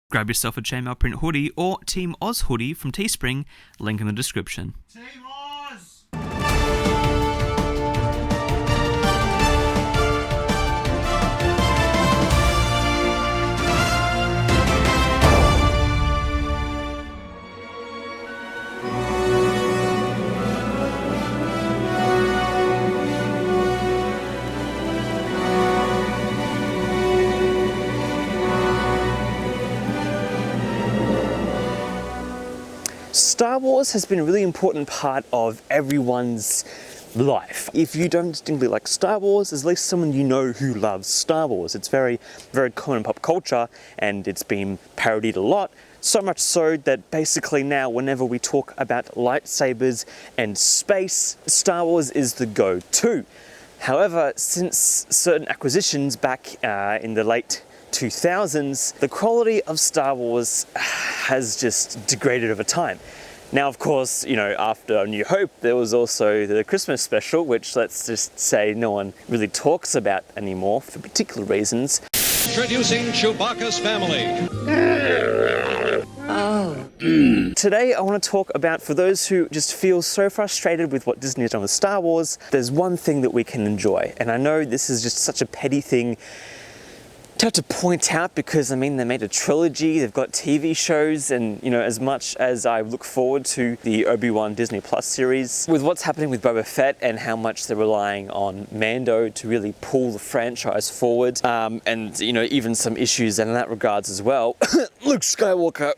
Grab yourself a Chainmail print hoodie or Team Oz Hoodie from Teespring, link in the description. Team Oz! Star Wars has been a really important part of everyone's life. If you don't distinctly like Star Wars, there's at least someone you know who loves Star Wars. It's very, very common in pop culture and it's been parodied a lot. So much so that basically now whenever we talk about lightsabers and space, Star Wars is the go-to. However, since certain acquisitions back in the late 2000s, the quality of Star Wars has just degraded over time. Now, of course, you know, after A New Hope, there was also the Christmas special, which let's just say no one really talks about anymore for particular reasons. Introducing Chewbacca's family. Today, I want to talk about, for those who just feel so frustrated with what Disney has done with Star Wars, there's one thing that we can enjoy. And I know this is just such a petty thing to have to point out because, I mean, they made a trilogy, they've got TV shows, and, you know, as much as I look forward to the Obi-Wan Disney Plus series, with what's happening with Boba Fett and how much they're relying on Mando to really pull the franchise forward, and, you know, even some issues in that regards as well. Luke Skywalker,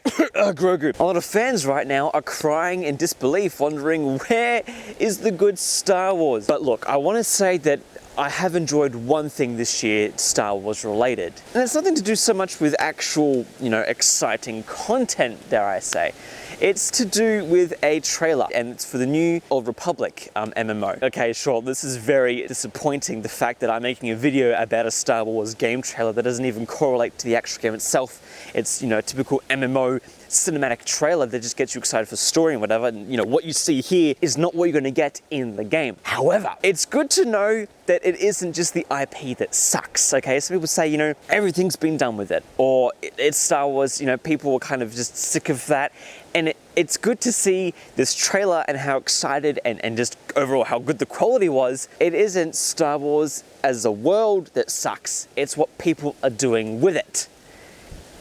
Grogu. A lot of fans right now are crying in disbelief, wondering where is the good Star Wars? But look, I want to say that I have enjoyed one thing this year Star Wars related. And it's nothing to do so much with actual, you know, exciting content, dare I say. It's to do with a trailer, and it's for the new Old Republic MMO. Okay, sure, this is very disappointing, the fact that I'm making a video about a Star Wars game trailer that doesn't even correlate to the actual game itself. It's, you know, a typical MMO cinematic trailer that just gets you excited for story and whatever, and, you know, what you see here is not what you're going to get in the game. However, it's good to know that it isn't just the IP that sucks, okay? Some people say, you know, everything's been done with it, or it's Star Wars, you know, people were kind of just sick of that, and it's good to see this trailer and how excited and just overall how good the quality was. It isn't Star Wars as a world that sucks, it's what people are doing with it.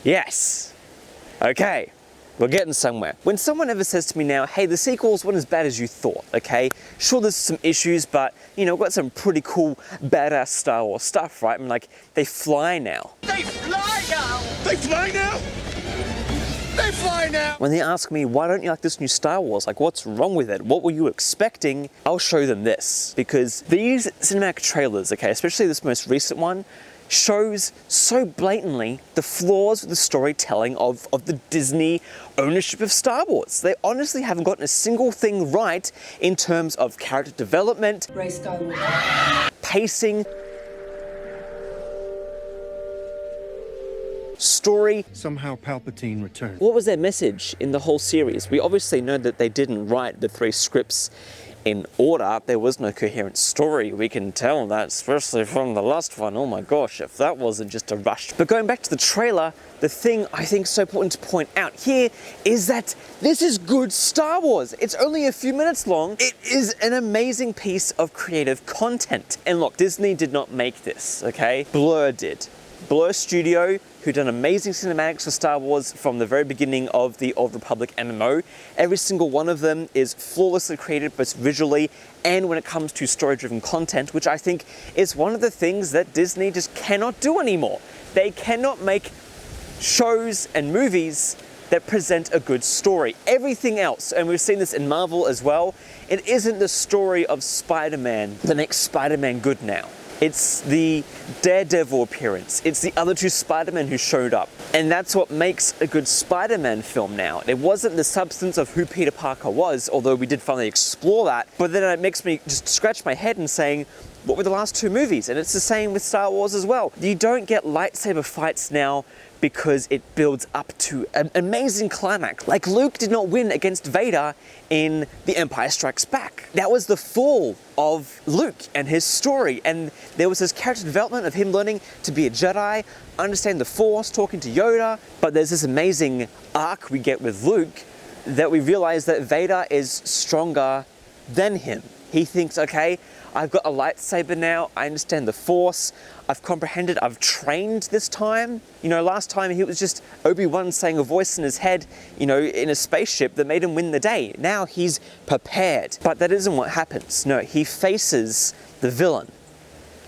Yes. Okay. We're getting somewhere. When someone ever says to me now, hey, the sequels weren't as bad as you thought, okay? Sure, there's some issues, but, you know, we've got some pretty cool, badass Star Wars stuff, right? I mean, like, they fly now. They fly now! They fly now! They fly now! When they ask me, why don't you like this new Star Wars? Like, what's wrong with it? What were you expecting? I'll show them this. Because these cinematic trailers, okay, especially this most recent one, shows so blatantly the flaws of the storytelling of the Disney ownership of Star Wars. They honestly haven't gotten a single thing right in terms of character development, pacing, story. Somehow Palpatine returned. What was their message in the whole series? We obviously know that they didn't write the 3 scripts in order. There was no coherent story. We can tell that, especially from the last one. Oh my gosh, if that wasn't just a rush. But going back to the trailer, the thing I think is so important to point out here is that this is good Star Wars. It's only a few minutes long. It is an amazing piece of creative content. And look, Disney did not make this, okay? Blur did. Blur Studio, who done amazing cinematics for Star Wars from the very beginning of the Old Republic MMO. Every single one of them is flawlessly created, both visually and when it comes to story-driven content, which I think is one of the things that Disney just cannot do anymore. They cannot make shows and movies that present a good story. Everything else, and we've seen this in Marvel as well, it isn't the story of Spider-Man that makes Spider-Man good now. It's the Daredevil appearance. It's the other 2 Spider-Men who showed up. And that's what makes a good Spider-Man film now. It wasn't the substance of who Peter Parker was, although we did finally explore that, but then it makes me just scratch my head and saying, what were the last 2 movies? And it's the same with Star Wars as well. You don't get lightsaber fights now because it builds up to an amazing climax. Like, Luke did not win against Vader in The Empire Strikes Back. That was the fall of Luke and his story, and there was this character development of him learning to be a Jedi, understand the Force, talking to Yoda, but there's this amazing arc we get with Luke that we realize that Vader is stronger than him. He thinks, okay, I've got a lightsaber now, I understand the Force, I've comprehended, I've trained this time. You know, last time he was just Obi-Wan saying a voice in his head, you know, in a spaceship that made him win the day. Now he's prepared. But that isn't what happens. No, he faces the villain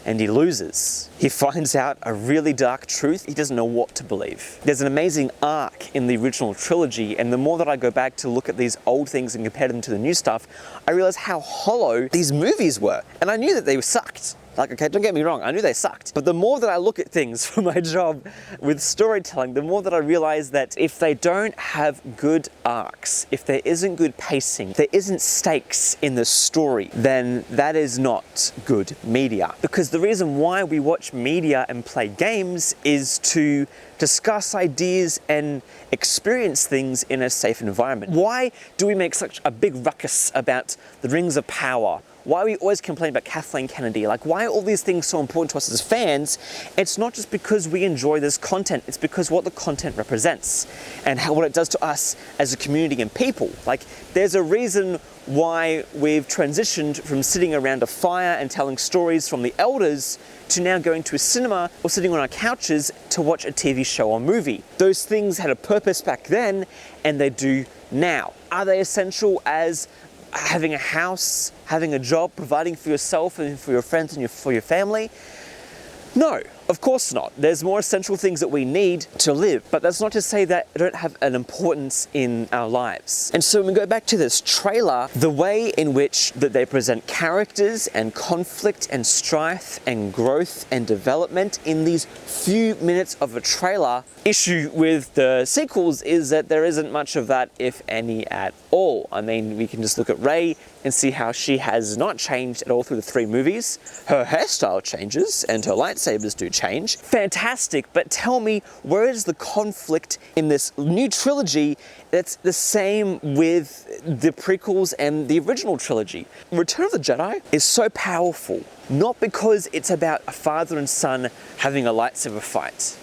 and he loses. He finds out a really dark truth. He doesn't know what to believe. There's an amazing arc in the original trilogy, and the more that I go back to look at these old things and compare them to the new stuff, I realize how hollow these movies were. And I knew that they sucked. Like, okay, don't get me wrong, I knew they sucked. But the more that I look at things for my job with storytelling, the more that I realize that if they don't have good arcs, if there isn't good pacing, if there isn't stakes in the story, then that is not good media. Because the reason why we watch media and play games is to discuss ideas and experience things in a safe environment. Why do we make such a big ruckus about the Rings of Power? Why we always complain about Kathleen Kennedy? Like, why are all these things so important to us as fans? It's not just because we enjoy this content, it's because what the content represents and what it does to us as a community and people. Like, there's a reason why we've transitioned from sitting around a fire and telling stories from the elders to now going to a cinema or sitting on our couches to watch a TV show or movie. Those things had a purpose back then and they do now. Are they essential as having a house, having a job, providing for yourself and for your friends and for your family? No, of course not. There's more essential things that we need to live, but that's not to say that they don't have an importance in our lives. And so when we go back to this trailer, the way in which that they present characters and conflict and strife and growth and development in these few minutes of a trailer, issue with the sequels is that there isn't much of that, if any at all. I mean, we can just look at Rey and see how she has not changed at all through the 3 movies. Her hairstyle changes and her lightsabers do change. Fantastic, but tell me, where is the conflict in this new trilogy that's the same with the prequels and the original trilogy? Return of the Jedi is so powerful, not because it's about a father and son having a lightsaber fight.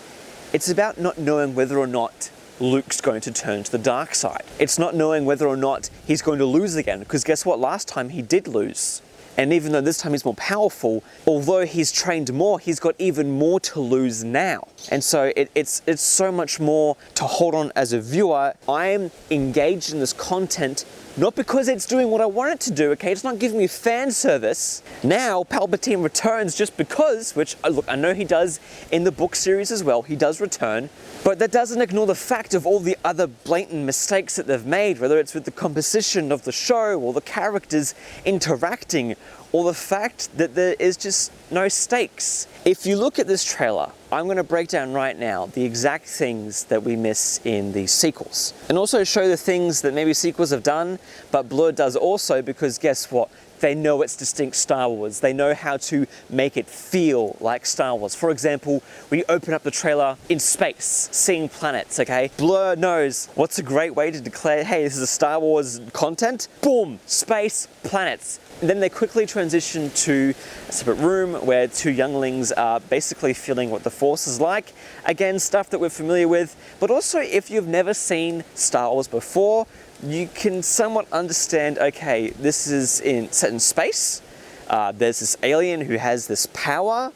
It's about not knowing whether or not Luke's going to turn to the dark side. It's not knowing whether or not he's going to lose again, because guess what? Last time he did lose. And even though this time he's more powerful, although he's trained more, he's got even more to lose now. And so it's so much more to hold on as a viewer. I'm engaged in this content not because it's doing what I want it to do, okay? It's not giving me fan service. Now, Palpatine returns just because, which, look, I know he does in the book series as well, he does return, but that doesn't ignore the fact of all the other blatant mistakes that they've made, whether it's with the composition of the show or the characters interacting, or the fact that there is just no stakes. If you look at this trailer, I'm going to break down right now the exact things that we miss in the sequels, and also show the things that maybe sequels have done, but Blur does also, because guess what? They know it's distinct Star Wars. They know how to make it feel like Star Wars. For example, we open up the trailer in space, seeing planets, okay? Blur knows what's a great way to declare, hey, this is a Star Wars content. Boom, space, planets. And then they quickly transition to a separate room where 2 younglings are basically feeling what the Force is like. Again, stuff that we're familiar with, but also if you've never seen Star Wars before, you can somewhat understand, okay, this is set in space. There's this alien who has this power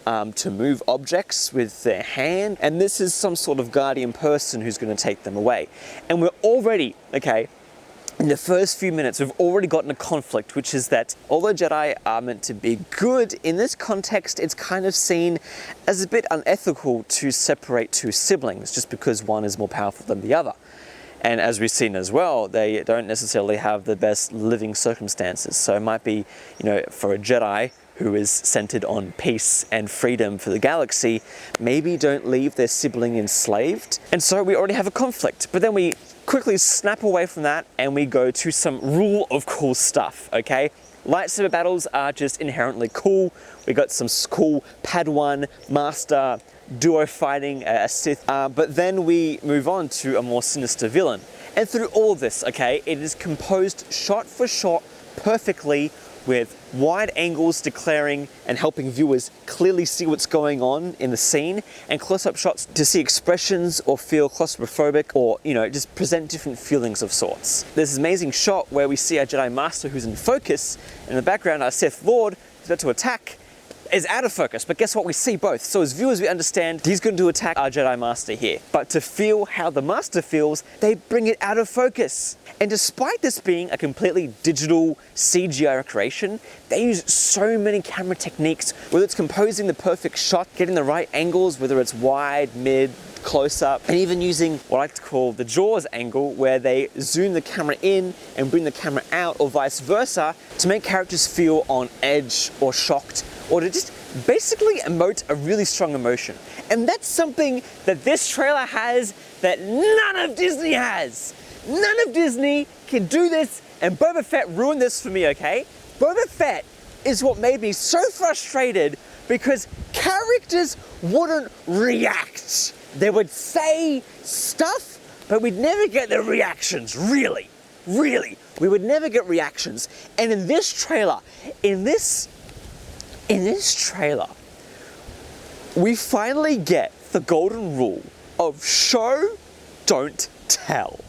to move objects with their hand, and this is some sort of guardian person who's going to take them away. And we're already, okay, in the first few minutes, we've already gotten a conflict, which is that although Jedi are meant to be good, in this context, it's kind of seen as a bit unethical to separate 2 siblings just because one is more powerful than the other. And as we've seen as well, they don't necessarily have the best living circumstances. So it might be, you know, for a Jedi who is centered on peace and freedom for the galaxy, maybe don't leave their sibling enslaved. And so we already have a conflict. But then we quickly snap away from that and we go to some rule of cool stuff, okay? Lightsaber battles are just inherently cool. We got some cool Padawan Master duo fighting a Sith, but then we move on to a more sinister villain. And through all this, okay, it is composed shot for shot perfectly, with wide angles declaring and helping viewers clearly see what's going on in the scene, and close-up shots to see expressions or feel claustrophobic, or, you know, just present different feelings of sorts. There's this amazing shot where we see our Jedi Master who's in focus, in the background our Sith Lord who's about to attack is out of focus, but guess what? We see both. So as viewers, we understand he's going to attack our Jedi Master here. But to feel how the Master feels, they bring it out of focus. And despite this being a completely digital CGI creation, they use so many camera techniques, whether it's composing the perfect shot, getting the right angles, whether it's wide, mid, close up, and even using what I like to call the Jaws angle, where they zoom the camera in and bring the camera out, or vice versa, to make characters feel on edge or shocked, or to just basically emote a really strong emotion. And that's something that this trailer has that none of Disney has. None of Disney can do this, and Boba Fett ruined this for me, okay? Boba Fett is what made me so frustrated, because characters wouldn't react. They would say stuff, but we'd never get the reactions, really. Really. We would never get reactions. And in this trailer, in this trailer, we finally get the golden rule of show, don't tell.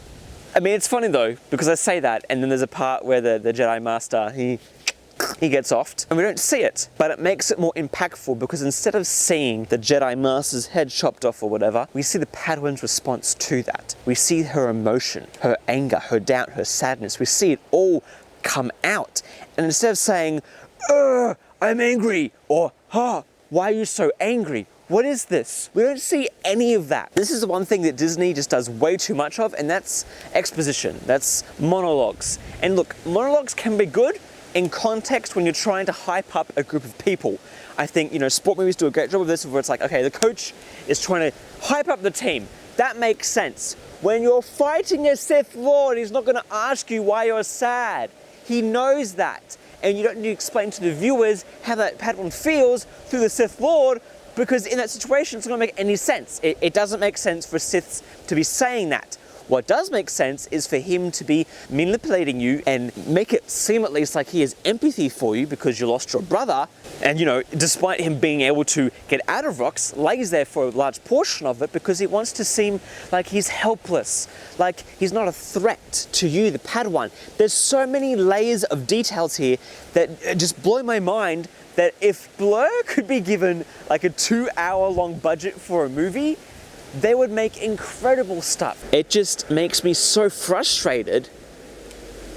I mean, it's funny though, because I say that, and then there's a part where the Jedi Master, he gets offed, and we don't see it, but it makes it more impactful, because instead of seeing the Jedi Master's head chopped off or whatever, we see the Padawan's response to that. We see her emotion, her anger, her doubt, her sadness. We see it all come out. And instead of saying, I'm angry, or, why are you so angry? What is this? We don't see any of that. This is the one thing that Disney just does way too much of, and that's exposition. That's monologues. And look, monologues can be good in context when you're trying to hype up a group of people. I think, you know, sport movies do a great job of this, where it's like, okay, the coach is trying to hype up the team. That makes sense. When you're fighting a Sith Lord, he's not going to ask you why you're sad. He knows that. And you don't need to explain to the viewers how that Padawan feels through the Sith Lord, because in that situation, it's not going to make any sense. It doesn't make sense for Siths to be saying that. What does make sense is for him to be manipulating you and make it seem at least like he has empathy for you because you lost your brother. And, you know, despite him being able to get out of rocks, lays there for a large portion of it because he wants to seem like he's helpless, like he's not a threat to you, the Padawan. There's so many layers of details here that just blow my mind, that if Blur could be given like a 2-hour-long budget for a movie, they would make incredible stuff. It just makes me so frustrated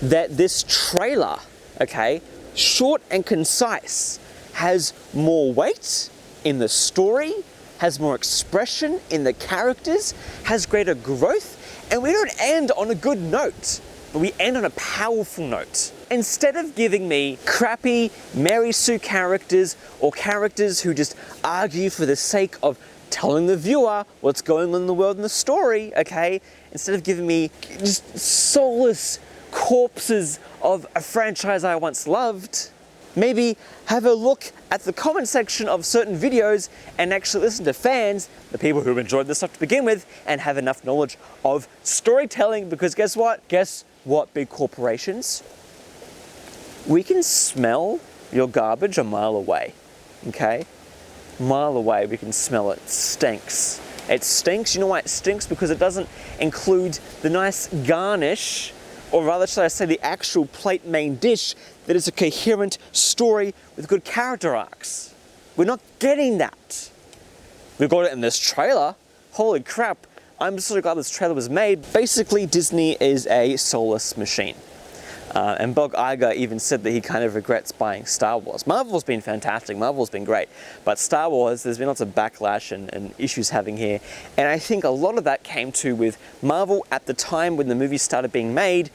that this trailer, okay, short and concise, has more weight in the story, has more expression in the characters, has greater growth, and we don't end on a good note, but we end on a powerful note. Instead of giving me crappy Mary Sue characters, or characters who just argue for the sake of telling the viewer what's going on in the world and the story, okay? Instead of giving me just soulless corpses of a franchise I once loved, maybe have a look at the comment section of certain videos and actually listen to fans, the people who have enjoyed this stuff to begin with, and have enough knowledge of storytelling, because guess what? Guess what, big corporations? We can smell your garbage a mile away, okay? Mile away, we can smell it. It stinks. It stinks. You know why it stinks? Because it doesn't include the nice garnish, or rather, should I say, the actual plate main dish that is a coherent story with good character arcs. We're not getting that. We got it in this trailer. Holy crap. I'm so glad this trailer was made. Basically, Disney is a soulless machine. And Bob Iger even said that he kind of regrets buying Star Wars. Marvel's been fantastic, Marvel's been great, but Star Wars, there's been lots of backlash and issues having here, and I think a lot of that came to with Marvel at the time when the movies started being made.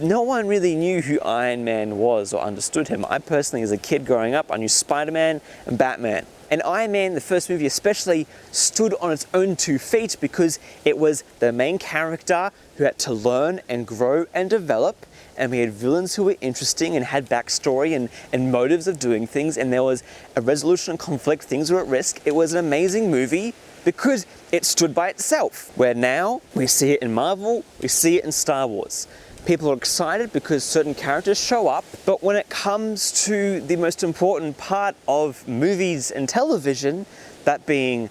No one really knew who Iron Man was or understood him. I personally, as a kid growing up, I knew Spider-Man and Batman. And Iron Man, the first movie especially, stood on its own 2 feet because it was the main character who had to learn and grow and develop, and we had villains who were interesting and had backstory and motives of doing things, and there was a resolution and conflict, things were at risk. It was an amazing movie because it stood by itself. Where now, we see it in Marvel, we see it in Star Wars. People are excited because certain characters show up, but when it comes to the most important part of movies and television, that being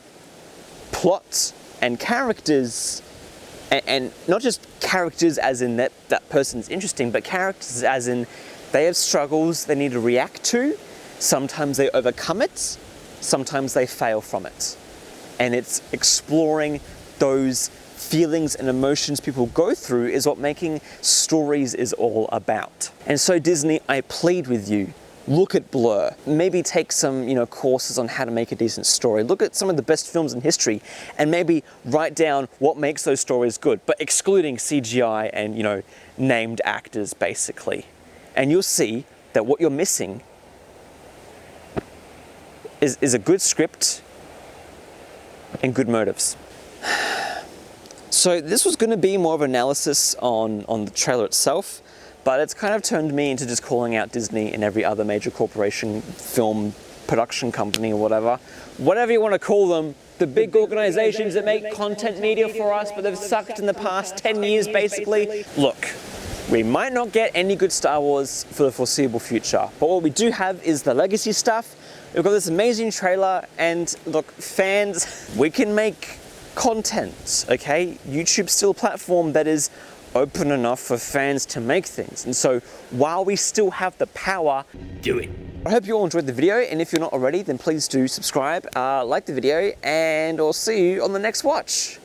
plots and characters, and not just characters as in that person's interesting, but characters as in they have struggles they need to react to, sometimes they overcome it, sometimes they fail from it. And it's exploring those feelings and emotions people go through is what making stories is all about. And so Disney, I plead with you, look at Blur. Maybe take some, courses on how to make a decent story. Look at some of the best films in history and maybe write down what makes those stories good, but excluding CGI and, named actors basically. And you'll see that what you're missing is a good script and good motives. So this was going to be more of an analysis on the trailer itself, but it's kind of turned me into just calling out Disney and every other major corporation, film production company or whatever you want to call them, the big organizations that make content media for us, but they've sucked in the past 10 years basically. Look, we might not get any good Star Wars for the foreseeable future, but what we do have is the legacy stuff. We've got this amazing trailer, and look, fans, we can make content, okay? YouTube's still a platform that is open enough for fans to make things. And so while we still have the power, do it. I hope you all enjoyed the video, and if you're not already, then please do subscribe, like the video, and I'll see you on the next watch.